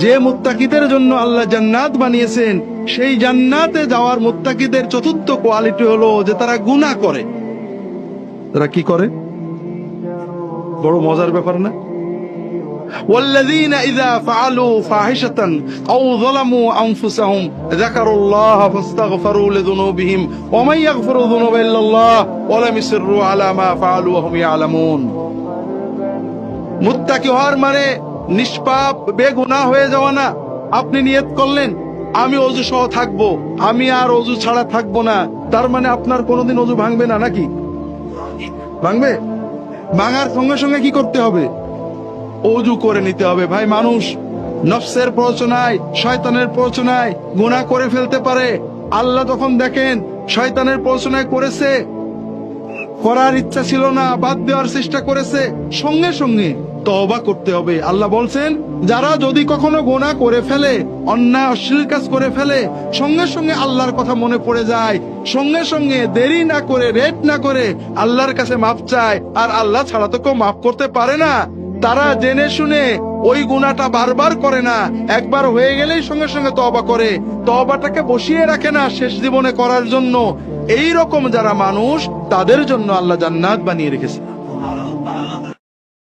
যে মুত্তাকিদের জন্য আল্লাহ জান্নাত বানিয়েছেন, সেই জান্নাতে যাওয়ার মুত্তাকিদের চতুর্থ কোয়ালিটি হলো যে তারা গুনাহ করে। তারা কি করে? বড় মজার ব্যাপার না? والذين إذا فعلوا فاحشة أو ظلموا أنفسهم ذكروا الله فاستغفروا لذنوبهم ومن يغفر الذنوب إلا الله ولم يصروا على ما فعلوا وهم يعلمون। মুত্তাকি হওয়ার মানে নিষ্পাপ বেগুনাহ হয়ে যাওয়া না। আপনি নিয়ত করলেন আমি ওযু সহ থাকবো, আমি আর ওযু ছাড়া থাকবো না, তার মানে আপনার কোনোদিন ওযু ভাঙবে না নাকি? ভাঙবে? ভাঙার সঙ্গে সঙ্গে কি করতে হবে? ওযু করে নিতে হবে। ভাই, মানুষ নফসের প্ররোচনায়, শয়তানের প্ররোচনায় গুনাহ করে ফেলতে পারে। আল্লাহ যখন দেখেন শয়তানের প্ররোচনায় করেছে, করার ইচ্ছা ছিল না, বাদ দেওয়ার চেষ্টা করেছে, সঙ্গে সঙ্গে তওবা করতে হবে। আল্লাহ বলছেন যারা যদি কখনো গুনাহ করে ফেলে, অন্যায় অশ্লীল কাজ করে ফেলে, সঙ্গে সঙ্গে আল্লাহর কথা মনে পড়ে যায়, সঙ্গে সঙ্গে দেরি না করে, রেট না করে আল্লাহর কাছে মাফ চায়, আর আল্লাহ ছাড়া তো কেউ মাফ করতে পারে না, তারা জেনে শুনে ওই গুনাহটা বারবার করে না, একবার হয়ে গেলেই সঙ্গে সঙ্গে তওবা করে, তওবাটাকে বসিয়ে রাখে না শেষ জীবনে করার জন্য। এই রকম যারা মানুষ, তাদের জন্য আল্লাহ জান্নাত বানিয়ে রেখেছে।